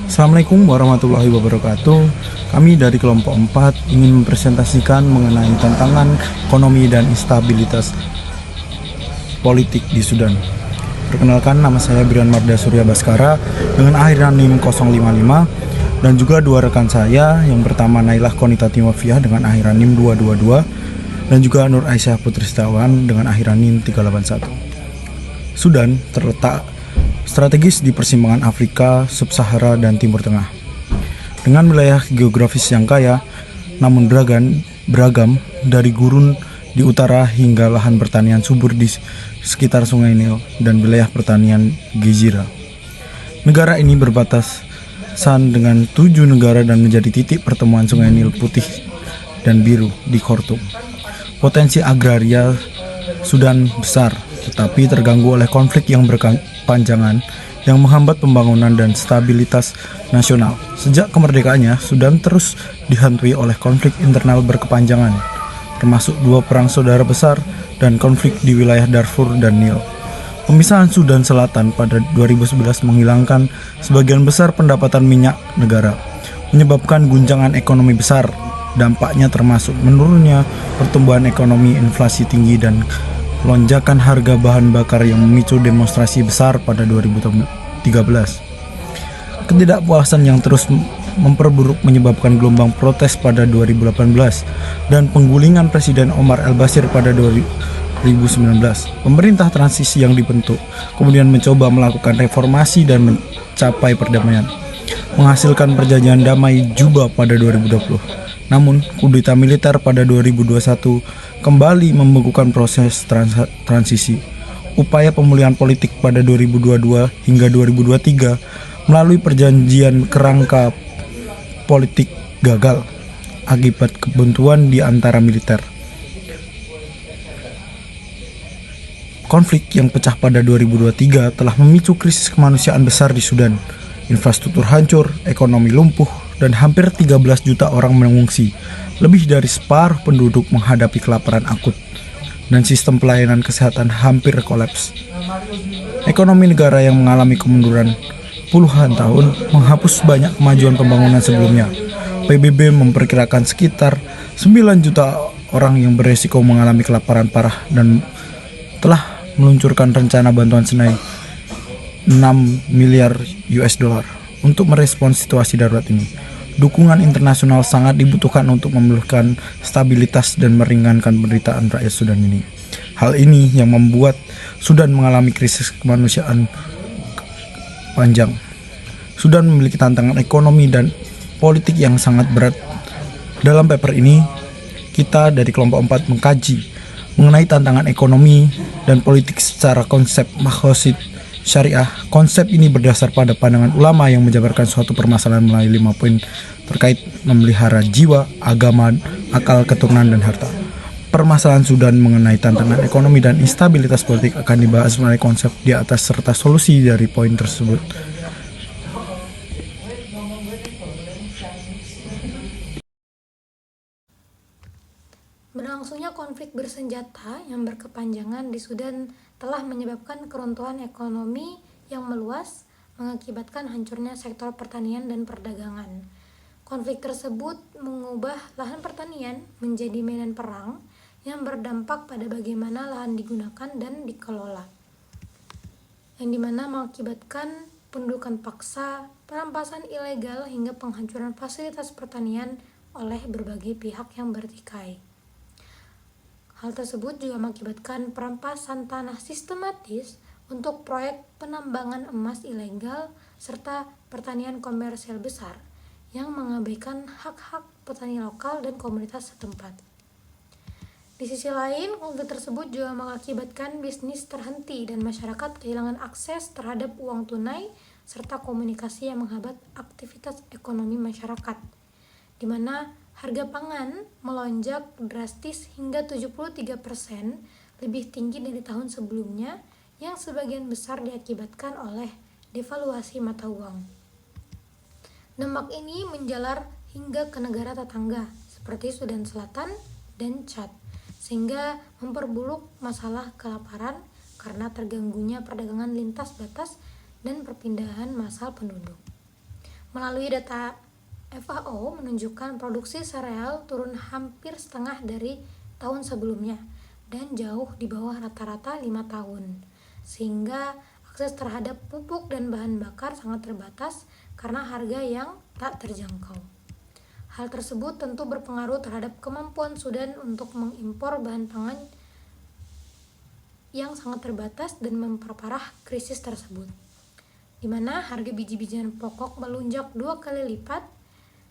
Assalamualaikum warahmatullahi wabarakatuh. Kami dari kelompok 4 ingin mempresentasikan mengenai tantangan ekonomi dan instabilitas politik di Sudan. Perkenalkan, nama saya Brian Marda Surya Baskara dengan akhiran NIM 055 dan juga dua rekan saya, yang pertama Nailah Konita Timofia dengan akhiran NIM 222 dan juga Nur Aisyah Putri Setiawan dengan akhiran NIM 381. Sudan terletak strategis di persimpangan Afrika, Sub-Sahara, dan Timur Tengah. Dengan wilayah geografis yang kaya, namun beragam dari gurun di utara hingga lahan pertanian subur di sekitar Sungai Nil dan wilayah pertanian Gezira. Negara ini berbatasan dengan 7 negara dan menjadi titik pertemuan Sungai Nil putih dan biru di Khartoum. Potensi agraria Sudan besar, tetapi terganggu oleh konflik yang berkepanjangan yang menghambat pembangunan dan stabilitas nasional. Sejak kemerdekaannya, Sudan terus dihantui oleh konflik internal berkepanjangan, termasuk 2 perang saudara besar dan konflik di wilayah Darfur dan Nil. Pemisahan Sudan Selatan pada 2011 menghilangkan sebagian besar pendapatan minyak negara, menyebabkan guncangan ekonomi besar. Dampaknya termasuk menurunnya pertumbuhan ekonomi, inflasi tinggi, dan lonjakan harga bahan bakar yang memicu demonstrasi besar pada 2013. Ketidakpuasan yang terus memperburuk menyebabkan gelombang protes pada 2018 dan penggulingan Presiden Omar al-Bashir pada 2019. Pemerintah transisi yang dibentuk kemudian mencoba melakukan reformasi dan mencapai perdamaian, menghasilkan perjanjian damai Juba pada 2020. Namun, kudeta militer pada 2021 kembali membekukan proses transisi. Upaya pemulihan politik pada 2022 hingga 2023 melalui perjanjian kerangka politik gagal akibat kebuntuan di antara militer. Konflik yang pecah pada 2023 telah memicu krisis kemanusiaan besar di Sudan. Infrastruktur hancur, ekonomi lumpuh, dan hampir 13 juta orang mengungsi. Lebih dari separuh penduduk menghadapi kelaparan akut, dan sistem pelayanan kesehatan hampir kolaps. Ekonomi negara yang mengalami kemunduran puluhan tahun menghapus banyak kemajuan pembangunan sebelumnya. PBB memperkirakan sekitar 9 juta orang yang beresiko mengalami kelaparan parah dan telah meluncurkan rencana bantuan senilai 6 miliar US dollar untuk merespons situasi darurat ini. Dukungan internasional sangat dibutuhkan untuk memulihkan stabilitas dan meringankan penderitaan rakyat Sudan ini. Hal ini yang membuat Sudan mengalami krisis kemanusiaan panjang. Sudan memiliki tantangan ekonomi dan politik yang sangat berat. Dalam paper ini, kita dari kelompok 4 mengkaji mengenai tantangan ekonomi dan politik secara konsep maqasid syariah. Konsep ini berdasar pada pandangan ulama yang menjabarkan suatu permasalahan melalui 5 poin terkait memelihara jiwa, agama, akal, keturunan, dan harta. Permasalahan Sudan mengenai tantangan ekonomi dan instabilitas politik akan dibahas melalui konsep di atas serta solusi dari poin tersebut. Berlangsungnya konflik bersenjata yang berkepanjangan di Sudan telah menyebabkan keruntuhan ekonomi yang meluas, mengakibatkan hancurnya sektor pertanian dan perdagangan. Konflik tersebut mengubah lahan pertanian menjadi medan perang yang berdampak pada bagaimana lahan digunakan dan dikelola, yang dimana mengakibatkan pendudukan paksa, perampasan ilegal, hingga penghancuran fasilitas pertanian oleh berbagai pihak yang bertikai. Hal tersebut juga mengakibatkan perampasan tanah sistematis untuk proyek penambangan emas ilegal serta pertanian komersial besar yang mengabaikan hak-hak petani lokal dan komunitas setempat. Di sisi lain, konflik tersebut juga mengakibatkan bisnis terhenti dan masyarakat kehilangan akses terhadap uang tunai serta komunikasi yang menghambat aktivitas ekonomi masyarakat, di mana harga pangan melonjak drastis hingga 73%, lebih tinggi dari tahun sebelumnya, yang sebagian besar diakibatkan oleh devaluasi mata uang. Dampak ini menjalar hingga ke negara tetangga seperti Sudan Selatan dan Chad, sehingga memperburuk masalah kelaparan karena terganggunya perdagangan lintas batas dan perpindahan massal penduduk. Melalui data FAO menunjukkan produksi sereal turun hampir setengah dari tahun sebelumnya dan jauh di bawah rata-rata 5 tahun, sehingga akses terhadap pupuk dan bahan bakar sangat terbatas karena harga yang tak terjangkau. Hal tersebut tentu berpengaruh terhadap kemampuan Sudan untuk mengimpor bahan pangan yang sangat terbatas dan memperparah krisis tersebut, di mana harga biji-bijian pokok melonjak 2 kali lipat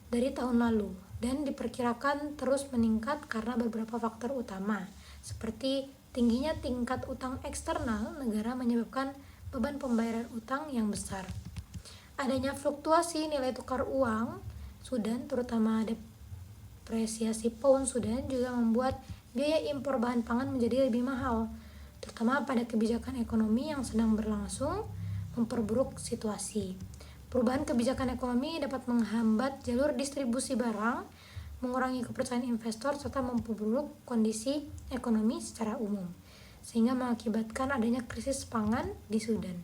dari tahun lalu dan diperkirakan terus meningkat karena beberapa faktor utama, seperti tingginya tingkat utang eksternal negara menyebabkan beban pembayaran utang yang besar. Adanya fluktuasi nilai tukar uang Sudan, terutama depresiasi pound Sudan, juga membuat biaya impor bahan pangan menjadi lebih mahal, terutama pada kebijakan ekonomi yang sedang berlangsung memperburuk situasi. Perubahan kebijakan ekonomi dapat menghambat jalur distribusi barang, mengurangi kepercayaan investor, serta memperburuk kondisi ekonomi secara umum, sehingga mengakibatkan adanya krisis pangan di Sudan.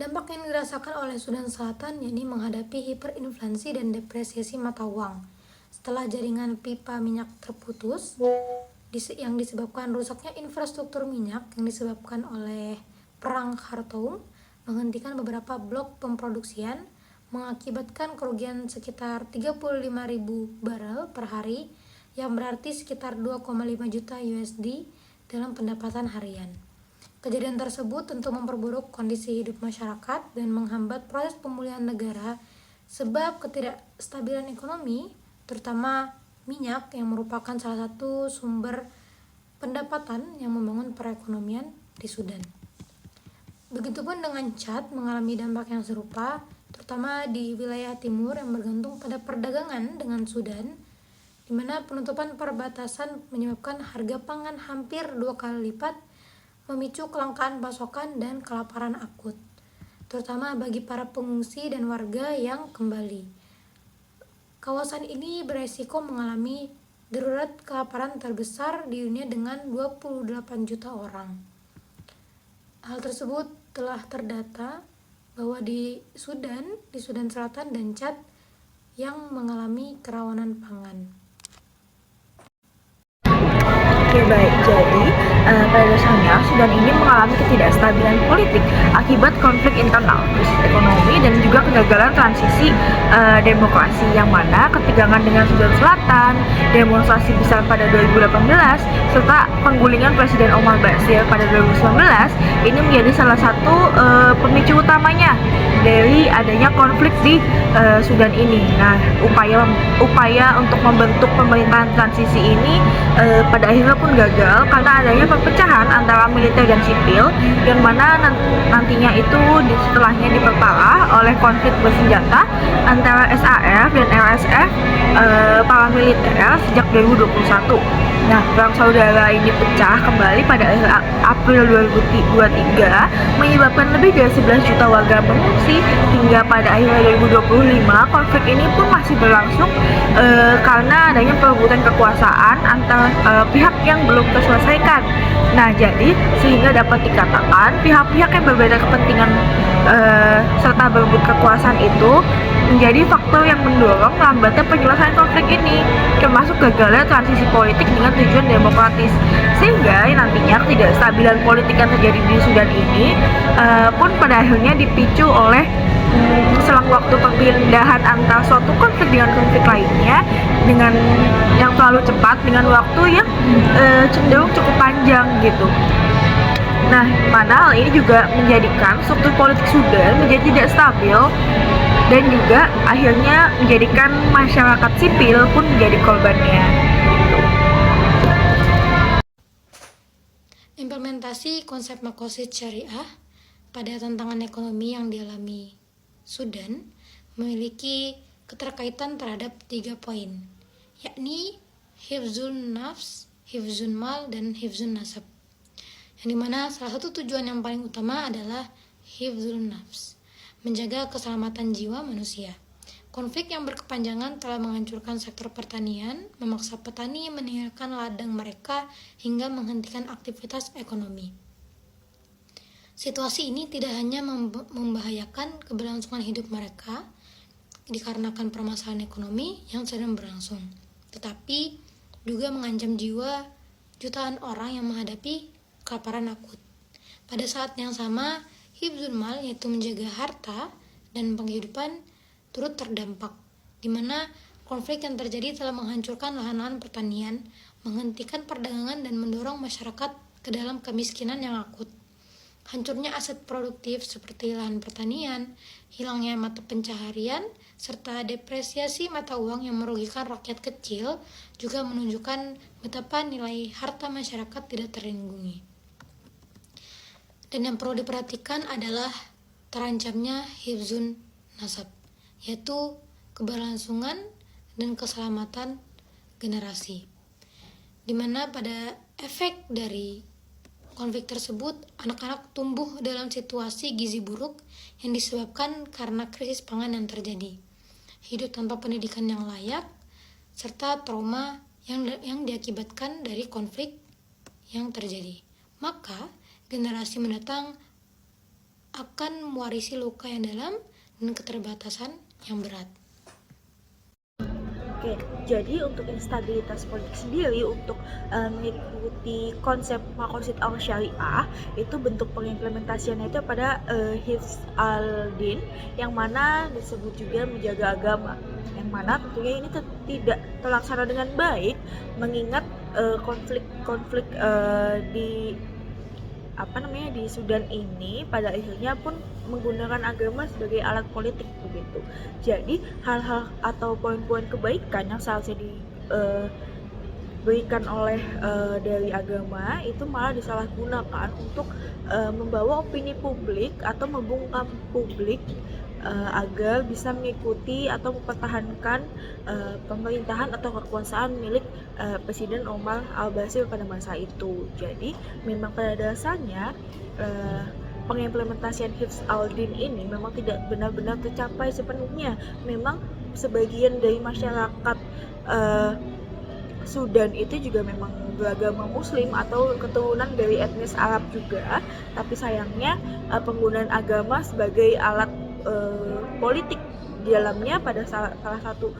Dampak yang dirasakan oleh Sudan Selatan yakni menghadapi hiperinflasi dan depresiasi mata uang setelah jaringan pipa minyak terputus yang disebabkan rusaknya infrastruktur minyak yang disebabkan oleh perang Khartoum, menghentikan beberapa blok pemproduksian, mengakibatkan kerugian sekitar 35.000 barel per hari, yang berarti sekitar 2,5 juta USD dalam pendapatan harian. Kejadian tersebut tentu memperburuk kondisi hidup masyarakat dan menghambat proses pemulihan negara, sebab ketidakstabilan ekonomi, terutama minyak yang merupakan salah satu sumber pendapatan yang membangun perekonomian di Sudan. Begitupun dengan Chad mengalami dampak yang serupa, terutama di wilayah timur yang bergantung pada perdagangan dengan Sudan, di mana penutupan perbatasan menyebabkan harga pangan hampir 2 kali lipat, memicu kelangkaan pasokan dan kelaparan akut, terutama bagi para pengungsi dan warga yang kembali. Kawasan ini beresiko mengalami darurat kelaparan terbesar di dunia dengan 28 juta orang. Hal tersebut telah terdata bahwa di Sudan Selatan dan Chad yang mengalami kerawanan pangan. Oke, baik. Jadi, pada dasarnya Sudan ini mengalami ketidakstabilan politik akibat konflik internal, krisis ekonomi, dan juga kegagalan transisi demokrasi, yang mana ketegangan dengan Sudan Selatan, demonstrasi besar pada 2018, serta penggulingan Presiden Omar Basir pada 2019 ini menjadi salah satu pemicu utamanya dari adanya konflik di Sudan ini. Nah, upaya untuk membentuk pemerintahan transisi ini pada akhirnya pun gagal karena adanya perpecahan antara militer dan sipil, yang mana nantinya itu setelahnya diperparah oleh konflik bersenjata antara SAF dan RSF paramiliter sejak 2021. Nah, perang saudara ini pecah kembali pada akhir April 2023, menyebabkan lebih dari 11 juta warga mengungsi. Hingga pada akhir 2025, konflik ini pun masih berlangsung karena adanya perebutan kekuasaan antar pihak yang belum terselesaikan. Nah, jadi sehingga dapat dikatakan pihak-pihak yang berbeda kepentingan serta berebut kekuasaan itu menjadi faktor yang mendorong lambatnya penyelesaian konflik ini, termasuk gagalnya transisi politik dengan tujuan demokratis, sehingga nantinya ketidakstabilan politik yang terjadi di Sudan ini pun pada akhirnya dipicu oleh selang waktu perpindahan antara suatu konflik dengan konflik lainnya dengan yang terlalu cepat, dengan waktu yang cenderung cukup panjang gitu. Nah, mana hal ini juga menjadikan struktur politik Sudan menjadi tidak stabil dan juga akhirnya menjadikan masyarakat sipil pun menjadi korbannya gitu. Implementasi konsep makosid syariah pada tantangan ekonomi yang dialami Sudan memiliki keterkaitan terhadap 3 poin, yakni hifzun nafs, hifzun mal, dan hifzun nasab, yang dimana salah satu tujuan yang paling utama adalah hifzun nafs, menjaga keselamatan jiwa manusia. Konflik yang berkepanjangan telah menghancurkan sektor pertanian, memaksa petani meninggalkan ladang mereka hingga menghentikan aktivitas ekonomi. Situasi ini tidak hanya membahayakan keberlangsungan hidup mereka dikarenakan permasalahan ekonomi yang sedang berlangsung, tetapi juga mengancam jiwa jutaan orang yang menghadapi kelaparan akut. Pada saat yang sama, hifdzul mal, yaitu menjaga harta dan penghidupan, turut terdampak, di mana konflik yang terjadi telah menghancurkan lahan-lahan pertanian, menghentikan perdagangan dan mendorong masyarakat ke dalam kemiskinan yang akut. Hancurnya aset produktif seperti lahan pertanian, hilangnya mata pencaharian, serta depresiasi mata uang yang merugikan rakyat kecil juga menunjukkan betapa nilai harta masyarakat tidak terlindungi. Dan yang perlu diperhatikan adalah terancamnya hifdzun nasab, yaitu keberlangsungan dan keselamatan generasi, di mana pada efek dari konflik tersebut, anak-anak tumbuh dalam situasi gizi buruk yang disebabkan karena krisis pangan yang terjadi, hidup tanpa pendidikan yang layak, serta trauma yang diakibatkan dari konflik yang terjadi. Maka, generasi mendatang akan mewarisi luka yang dalam dan keterbatasan yang berat. Oke, jadi untuk instabilitas politik sendiri, untuk mengikuti konsep maqasid al-syariah, itu bentuk pengimplementasiannya itu pada hifz al-din, yang mana disebut juga menjaga agama, yang mana tentunya ini tidak terlaksana dengan baik, mengingat konflik-konflik di Sudan ini pada akhirnya pun menggunakan agama sebagai alat politik begitu. Jadi hal-hal atau poin-poin kebaikan yang seharusnya diberikan oleh dari agama itu malah disalahgunakan untuk membawa opini publik atau membungkam publik agar bisa mengikuti atau mempertahankan pemerintahan atau kekuasaan milik Presiden Omar al-Bashir pada masa itu. Jadi memang pada dasarnya pengimplementasian hifz al-din ini memang tidak benar-benar tercapai sepenuhnya. Memang sebagian dari masyarakat Sudan itu juga memang beragama Muslim atau keturunan dari etnis Arab juga, tapi sayangnya penggunaan agama sebagai alat politik di dalamnya pada salah satu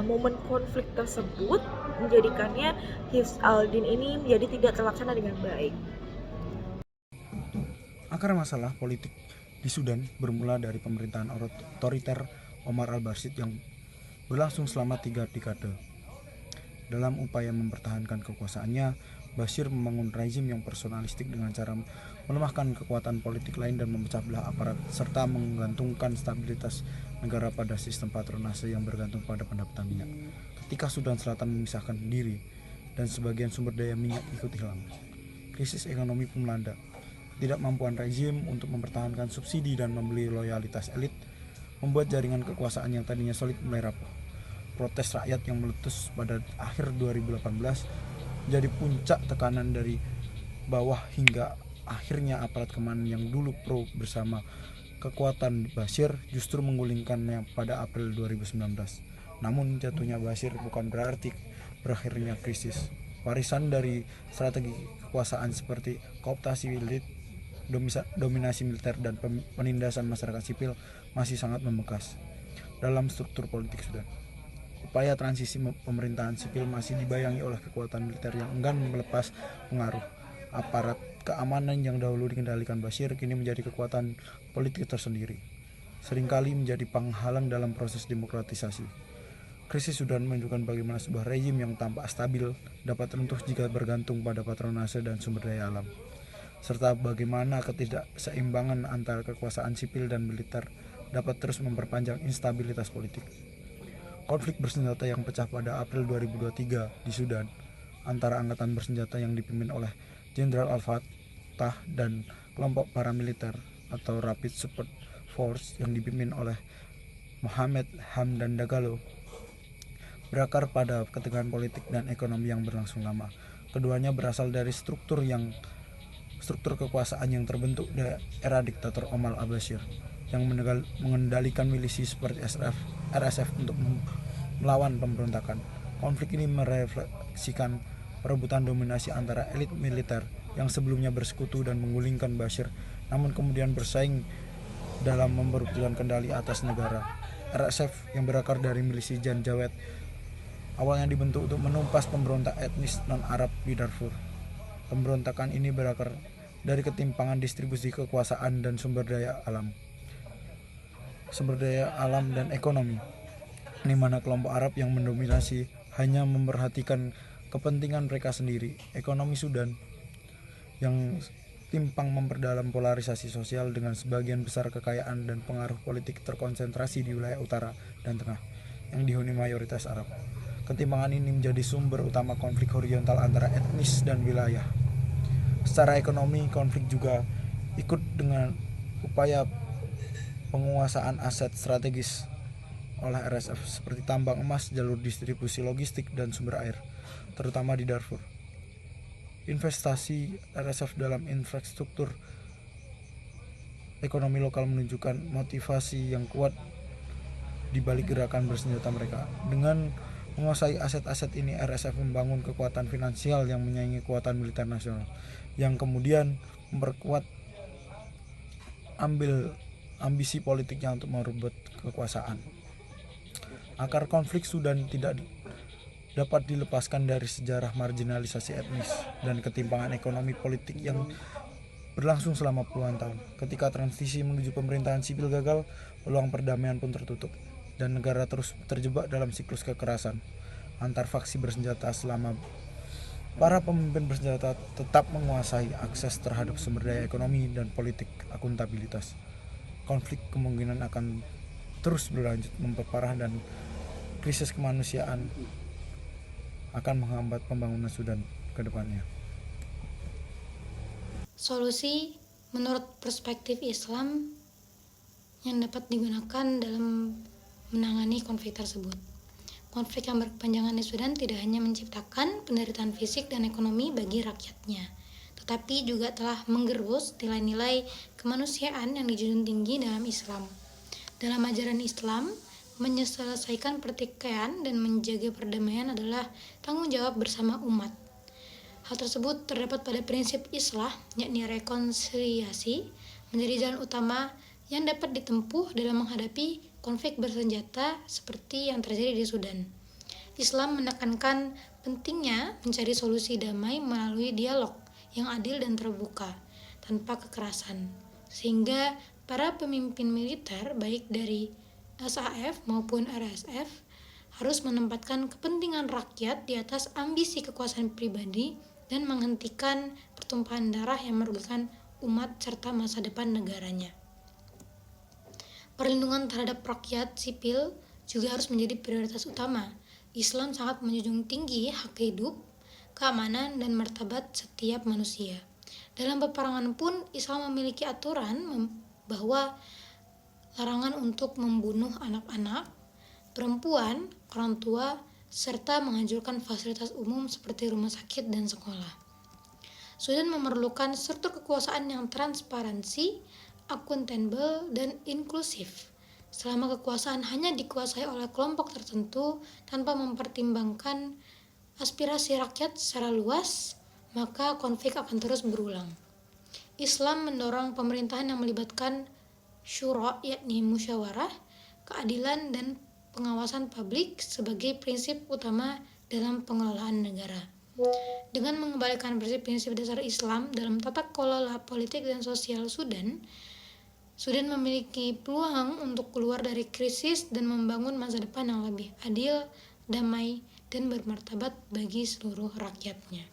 momen konflik tersebut menjadikannya hifz al-din ini menjadi tidak terlaksana dengan baik. Akar masalah politik di Sudan bermula dari pemerintahan otoriter Omar al-Bashir yang berlangsung selama 3 dekade. Dalam upaya mempertahankan kekuasaannya, Bashir membangun rezim yang personalistik dengan cara melemahkan kekuatan politik lain dan memecah belah aparat, serta menggantungkan stabilitas negara pada sistem patronase yang bergantung pada pendapatan minyak. Ketika Sudan Selatan memisahkan diri dan sebagian sumber daya minyak ikut hilang, krisis ekonomi pun melanda. Ketidakmampuan rezim untuk mempertahankan subsidi dan membeli loyalitas elit membuat jaringan kekuasaan yang tadinya solid mulai rapuh. Protes rakyat yang meletus pada akhir 2018 menjadi puncak tekanan dari bawah hingga akhirnya aparat keamanan yang dulu pro bersama kekuatan Bashir justru menggulingkannya pada April 2019. Namun jatuhnya Bashir bukan berarti berakhirnya krisis. Warisan dari strategi kekuasaan seperti kooptasi elit, dominasi militer, dan penindasan masyarakat sipil masih sangat membekas dalam struktur politik Sudan. Upaya transisi pemerintahan sipil masih dibayangi oleh kekuatan militer yang enggan melepas pengaruh. Aparat keamanan yang dahulu dikendalikan Bashir kini menjadi kekuatan politik tersendiri, seringkali menjadi penghalang dalam proses demokratisasi. Krisis Sudan menunjukkan bagaimana sebuah rezim yang tampak stabil dapat runtuh jika bergantung pada patronase dan sumber daya alam, serta bagaimana ketidakseimbangan antara kekuasaan sipil dan militer dapat terus memperpanjang instabilitas politik. Konflik bersenjata yang pecah pada April 2023 di Sudan antara angkatan bersenjata yang dipimpin oleh Jenderal Al-Fatah dan kelompok paramiliter atau Rapid Support Force yang dipimpin oleh Mohamed Hamdan Dagalo berakar pada ketegangan politik dan ekonomi yang berlangsung lama. Keduanya berasal dari struktur kekuasaan yang terbentuk di era diktator Omar al-Bashir yang mengendalikan milisi seperti RSF untuk melawan pemberontakan. Konflik ini merefleksikan perebutan dominasi antara elit militer yang sebelumnya bersekutu dan menggulingkan Bashir namun kemudian bersaing dalam memperebutkan kendali atas negara. RSF yang berakar dari milisi Janjaweed awalnya dibentuk untuk menumpas pemberontak etnis non-Arab di Darfur. Pemberontakan ini berakar dari ketimpangan distribusi kekuasaan dan sumber daya alam dan ekonomi, di mana kelompok Arab yang mendominasi hanya memperhatikan kepentingan mereka sendiri. Ekonomi Sudan yang timpang memperdalam polarisasi sosial dengan sebagian besar kekayaan dan pengaruh politik terkonsentrasi di wilayah utara dan tengah yang dihuni mayoritas Arab. Ketimpangan ini menjadi sumber utama konflik horizontal antara etnis dan wilayah. Secara ekonomi, konflik juga ikut dengan upaya penguasaan aset strategis oleh RSF seperti tambang emas, jalur distribusi logistik, dan sumber air, terutama di Darfur. Investasi RSF dalam infrastruktur ekonomi lokal menunjukkan motivasi yang kuat di balik gerakan bersenjata mereka. Dengan menguasai aset-aset ini, RSF membangun kekuatan finansial yang menyaingi kekuatan militer nasional, yang kemudian memperkuat ambisi politiknya untuk merebut kekuasaan. Akar konflik Sudan tidak dapat dilepaskan dari sejarah marginalisasi etnis dan ketimpangan ekonomi politik yang berlangsung selama puluhan tahun. Ketika transisi menuju pemerintahan sipil gagal, peluang perdamaian pun tertutup, dan negara terus terjebak dalam siklus kekerasan antar faksi bersenjata selama para pemimpin bersenjata tetap menguasai akses terhadap sumber daya ekonomi dan politik akuntabilitas. Konflik kemungkinan akan terus berlanjut memperparah dan krisis kemanusiaan akan menghambat pembangunan Sudan ke depannya. Solusi menurut perspektif Islam yang dapat digunakan dalam menangani konflik tersebut. Konflik yang berkepanjangan di Sudan tidak hanya menciptakan penderitaan fisik dan ekonomi bagi rakyatnya, tetapi juga telah menggerus nilai-nilai kemanusiaan yang dijunjung tinggi dalam Islam. Dalam ajaran Islam, menyelesaikan pertikaian dan menjaga perdamaian adalah tanggung jawab bersama umat. Hal tersebut terdapat pada prinsip islah, yakni rekonsiliasi, menjadi jalan utama yang dapat ditempuh dalam menghadapi konflik bersenjata seperti yang terjadi di Sudan. Islam menekankan pentingnya mencari solusi damai melalui dialog yang adil dan terbuka, tanpa kekerasan, sehingga para pemimpin militer baik dari SAF maupun RSF harus menempatkan kepentingan rakyat di atas ambisi kekuasaan pribadi dan menghentikan pertumpahan darah yang merugikan umat serta masa depan negaranya. Perlindungan terhadap rakyat sipil juga harus menjadi prioritas utama. Islam sangat menjunjung tinggi hak hidup, keamanan, dan martabat setiap manusia. Dalam peperangan pun, Islam memiliki aturan bahwa larangan untuk membunuh anak-anak, perempuan, orang tua, serta menghancurkan fasilitas umum seperti rumah sakit dan sekolah. Sudan memerlukan struktur kekuasaan yang transparansi, akuntabel, dan inklusif. Selama kekuasaan hanya dikuasai oleh kelompok tertentu tanpa mempertimbangkan aspirasi rakyat secara luas, maka konflik akan terus berulang. Islam mendorong pemerintahan yang melibatkan syura, yakni musyawarah, keadilan, dan pengawasan publik sebagai prinsip utama dalam pengelolaan negara. Dengan mengembalikan prinsip-prinsip dasar Islam dalam tata kelola politik dan sosial Sudan memiliki peluang untuk keluar dari krisis dan membangun masa depan yang lebih adil, damai, dan bermartabat bagi seluruh rakyatnya.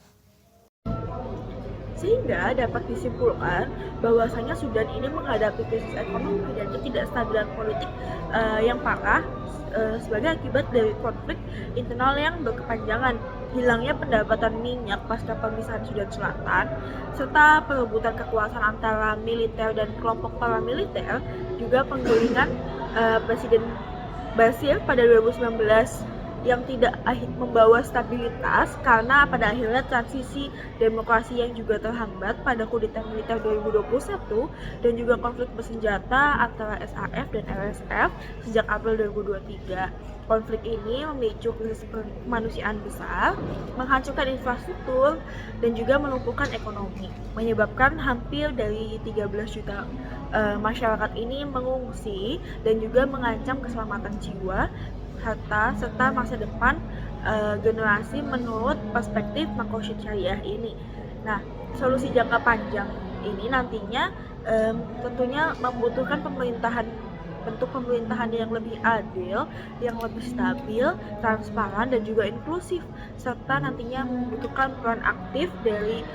Sehingga dapat disimpulkan bahwasanya Sudan ini menghadapi krisis ekonomi dan ketidakstabilan politik yang parah sebagai akibat dari konflik internal yang berkepanjangan, hilangnya pendapatan minyak pasca pemisahan Sudan Selatan, serta perebutan kekuasaan antara militer dan kelompok paramiliter, juga penggulingan Presiden Bashir pada 2019 yang tidak membawa stabilitas, karena pada akhirnya transisi demokrasi yang juga terhambat pada kudeta militer 2021 dan juga konflik bersenjata antara SAF dan RSF sejak April 2023. Konflik ini memicu krisis kemanusiaan besar, menghancurkan infrastruktur, dan juga melumpuhkan ekonomi, menyebabkan hampir dari 13 juta masyarakat ini mengungsi dan juga mengancam keselamatan jiwa serta masa depan generasi menurut perspektif Makosyid Syariah ini. Nah, solusi jangka panjang ini nantinya tentunya membutuhkan bentuk pemerintahan yang lebih adil, yang lebih stabil, transparan, dan juga inklusif, serta nantinya membutuhkan peran aktif dari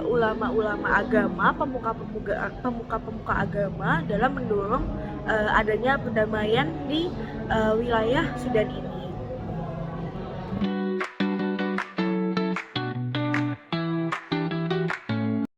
ulama-ulama agama, pemuka-pemuka agama dalam mendorong adanya perdamaian di wilayah Sudan ini.